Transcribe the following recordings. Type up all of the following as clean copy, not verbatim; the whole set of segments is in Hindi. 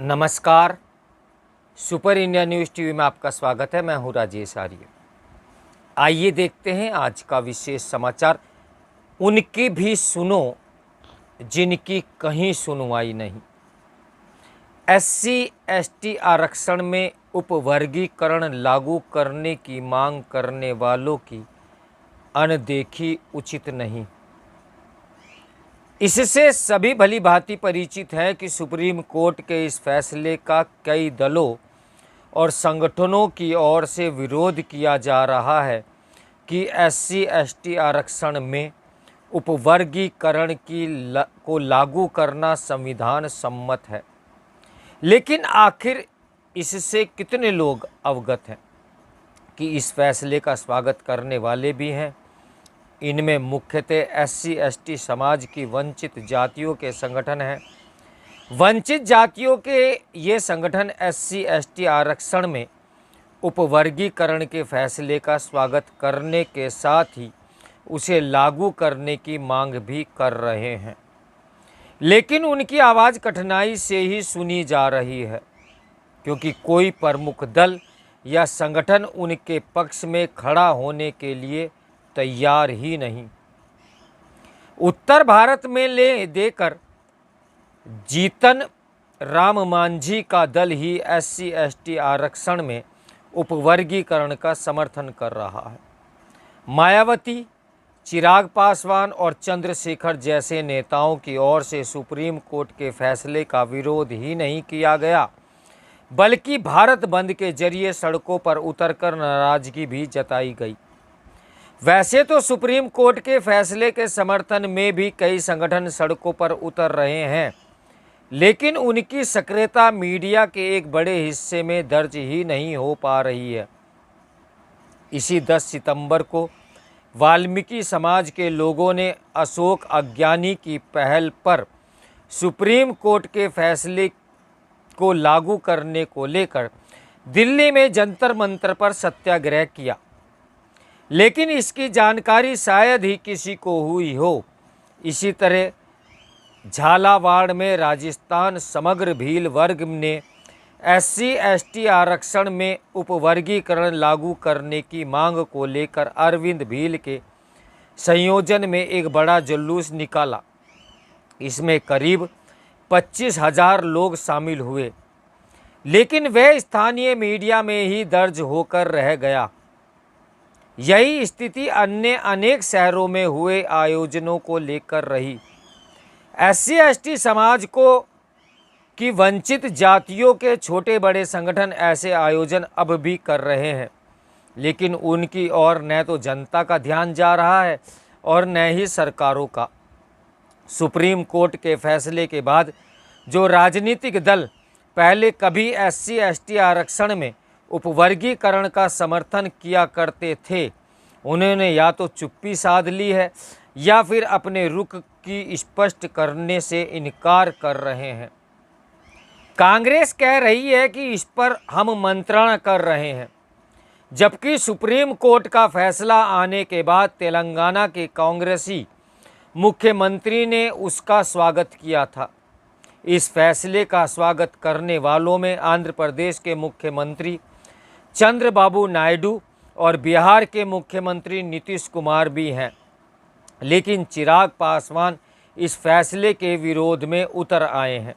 नमस्कार। सुपर इंडिया न्यूज़ टीवी में आपका स्वागत है। मैं हूं राजेश आर्य। आइए देखते हैं आज का विशेष समाचार। उनकी भी सुनो जिनकी कहीं सुनवाई नहीं। SC/ST आरक्षण में उपवर्गीकरण लागू करने की मांग करने वालों की अनदेखी उचित नहीं। इससे सभी भली भांति परिचित है कि सुप्रीम कोर्ट के इस फैसले का कई दलों और संगठनों की ओर से विरोध किया जा रहा है कि SC/ST आरक्षण में उपवर्गीकरण को लागू करना संविधान सम्मत है। लेकिन आखिर इससे कितने लोग अवगत हैं कि इस फैसले का स्वागत करने वाले भी हैं। इनमें मुख्यतः SC/ST समाज की वंचित जातियों के संगठन हैं। वंचित जातियों के ये संगठन SC/ST आरक्षण में उपवर्गीकरण के फैसले का स्वागत करने के साथ ही उसे लागू करने की मांग भी कर रहे हैं, लेकिन उनकी आवाज़ कठिनाई से ही सुनी जा रही है, क्योंकि कोई प्रमुख दल या संगठन उनके पक्ष में खड़ा होने के लिए तैयार ही नहीं। उत्तर भारत में ले देकर जीतन राम मांझी का दल ही SC/ST आरक्षण में उपवर्गीकरण का समर्थन कर रहा है। मायावती, चिराग पासवान और चंद्रशेखर जैसे नेताओं की ओर से सुप्रीम कोर्ट के फैसले का विरोध ही नहीं किया गया, बल्कि भारत बंद के जरिए सड़कों पर उतरकर नाराजगी भी जताई गई। वैसे तो सुप्रीम कोर्ट के फैसले के समर्थन में भी कई संगठन सड़कों पर उतर रहे हैं, लेकिन उनकी सक्रियता मीडिया के एक बड़े हिस्से में दर्ज ही नहीं हो पा रही है। इसी 10 सितंबर को वाल्मीकि समाज के लोगों ने अशोक अज्ञानी की पहल पर सुप्रीम कोर्ट के फैसले को लागू करने को लेकर दिल्ली में जंतर मंतर पर सत्याग्रह किया, लेकिन इसकी जानकारी शायद ही किसी को हुई हो। इसी तरह झालावाड़ में राजस्थान समग्र भील वर्ग ने SC/ST आरक्षण में उपवर्गीकरण लागू करने की मांग को लेकर अरविंद भील के संयोजन में एक बड़ा जुलूस निकाला। इसमें करीब 25,000 लोग शामिल हुए, लेकिन वह स्थानीय मीडिया में ही दर्ज होकर रह गया। यही स्थिति अन्य अनेक शहरों में हुए आयोजनों को लेकर रही। SC/ST समाज को कि वंचित जातियों के छोटे बड़े संगठन ऐसे आयोजन अब भी कर रहे हैं, लेकिन उनकी ओर न तो जनता का ध्यान जा रहा है और न ही सरकारों का। सुप्रीम कोर्ट के फैसले के बाद जो राजनीतिक दल पहले कभी SC/ST आरक्षण में उपवर्गीकरण का समर्थन किया करते थे, उन्होंने या तो चुप्पी साध ली है या फिर अपने रुख की स्पष्ट करने से इनकार कर रहे हैं। कांग्रेस कह रही है कि इस पर हम मंत्रणा कर रहे हैं, जबकि सुप्रीम कोर्ट का फैसला आने के बाद तेलंगाना के कांग्रेसी मुख्यमंत्री ने उसका स्वागत किया था। इस फैसले का स्वागत करने वालों में आंध्र प्रदेश के मुख्यमंत्री चंद्रबाबू नायडू और बिहार के मुख्यमंत्री नीतीश कुमार भी हैं, लेकिन चिराग पासवान इस फैसले के विरोध में उतर आए हैं।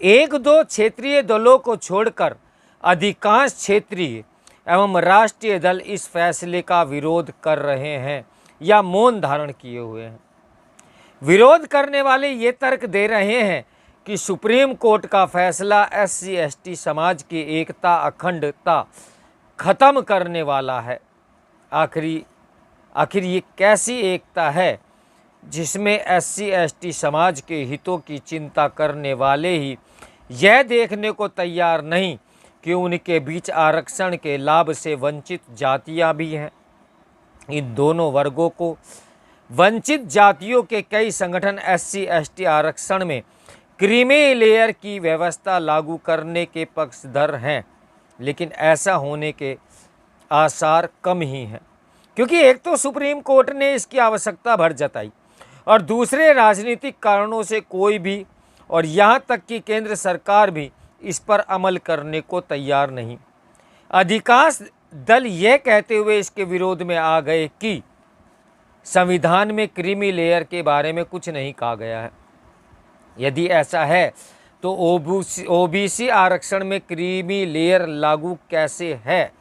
एक दो क्षेत्रीय दलों को छोड़कर अधिकांश क्षेत्रीय एवं राष्ट्रीय दल इस फैसले का विरोध कर रहे हैं या मौन धारण किए हुए हैं। विरोध करने वाले ये तर्क दे रहे हैं कि सुप्रीम कोर्ट का फैसला SC/ST समाज की एकता अखंडता खत्म करने वाला है। आखिर ये कैसी एकता है जिसमें SC/ST समाज के हितों की चिंता करने वाले ही यह देखने को तैयार नहीं कि उनके बीच आरक्षण के लाभ से वंचित जातियां भी हैं। इन दोनों वर्गों को वंचित जातियों के कई संगठन SC/ST आरक्षण में क्रीमी लेयर की व्यवस्था लागू करने के पक्षधर हैं, लेकिन ऐसा होने के आसार कम ही हैं, क्योंकि एक तो सुप्रीम कोर्ट ने इसकी आवश्यकता भर जताई और दूसरे राजनीतिक कारणों से कोई भी और यहाँ तक कि केंद्र सरकार भी इस पर अमल करने को तैयार नहीं। अधिकांश दल यह कहते हुए इसके विरोध में आ गए कि संविधान में क्रीमी लेयर के बारे में कुछ नहीं कहा गया है। यदि ऐसा है तो ओबीसी आरक्षण में क्रीमी लेयर लागू कैसे है?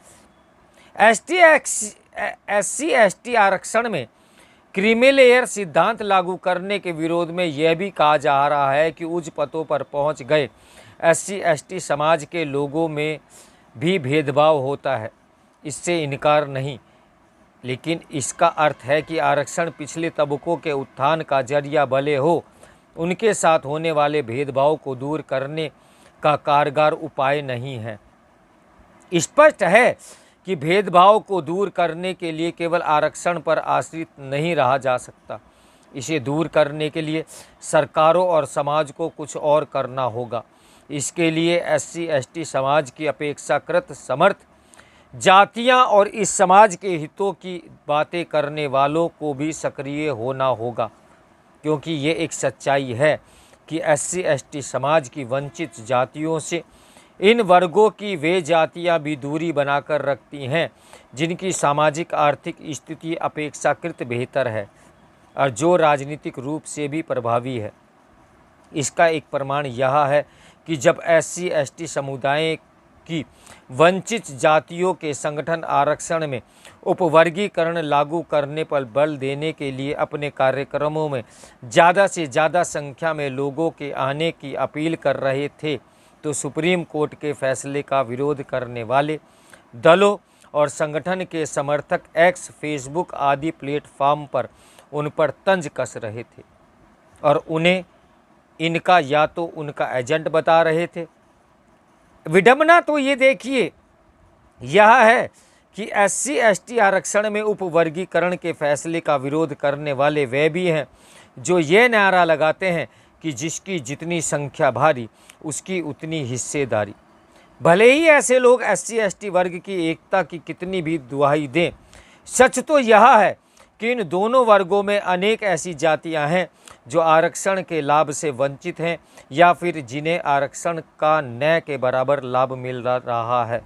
एससी एसटी आरक्षण में क्रीमी लेयर सिद्धांत लागू करने के विरोध में यह भी कहा जा रहा है कि उच्च पदों पर पहुंच गए एससी एसटी समाज के लोगों में भी भेदभाव होता है, इससे इनकार नहीं, लेकिन इसका अर्थ है कि आरक्षण पिछले तबकों के उत्थान का जरिया भले हो, उनके साथ होने वाले भेदभाव को दूर करने का कारगर उपाय नहीं है। स्पष्ट है कि भेदभाव को दूर करने के लिए केवल आरक्षण पर आश्रित नहीं रहा जा सकता। इसे दूर करने के लिए सरकारों और समाज को कुछ और करना होगा। इसके लिए एससी एसटी समाज की अपेक्षाकृत समर्थ जातियां और इस समाज के हितों की बातें करने वालों को भी सक्रिय होना होगा, क्योंकि ये एक सच्चाई है कि एससी एसटी समाज की वंचित जातियों से इन वर्गों की वे जातियां भी दूरी बनाकर रखती हैं जिनकी सामाजिक आर्थिक स्थिति अपेक्षाकृत बेहतर है और जो राजनीतिक रूप से भी प्रभावी है। इसका एक प्रमाण यह है कि जब एससी एसटी समुदाय की वंचित जातियों के संगठन आरक्षण में उपवर्गीकरण लागू करने पर बल देने के लिए अपने कार्यक्रमों में ज़्यादा से ज़्यादा संख्या में लोगों के आने की अपील कर रहे थे, तो सुप्रीम कोर्ट के फैसले का विरोध करने वाले दलों और संगठन के समर्थक एक्स, फेसबुक आदि प्लेटफॉर्म पर उन पर तंज कस रहे थे और उन्हें इनका या तो उनका एजेंट बता रहे थे। विडंबना तो ये देखिए यह है कि एससी एसटी आरक्षण में उपवर्गीकरण के फैसले का विरोध करने वाले वे भी हैं जो ये नारा लगाते हैं कि जिसकी जितनी संख्या भारी उसकी उतनी हिस्सेदारी। भले ही ऐसे लोग एससी एसटी वर्ग की एकता की कितनी भी दुहाई दें, सच तो यह है कि इन दोनों वर्गों में अनेक ऐसी जातियां हैं जो आरक्षण के लाभ से वंचित हैं या फिर जिन्हें आरक्षण का न के बराबर लाभ मिल रहा है।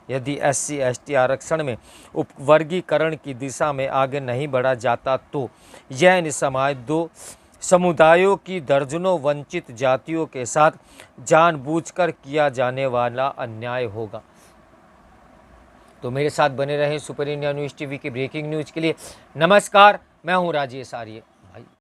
यदि एससी एसटी आरक्षण में उपवर्गीकरण की दिशा में आगे नहीं बढ़ा जाता तो यह इन दो समुदायों की दर्जनों वंचित जातियों के साथ जानबूझकर किया जाने वाला अन्याय होगा। तो मेरे साथ बने रहें सुपर इंडिया न्यूज़ टीवी की ब्रेकिंग न्यूज़ के लिए। नमस्कार, मैं हूं राजेश आर्य।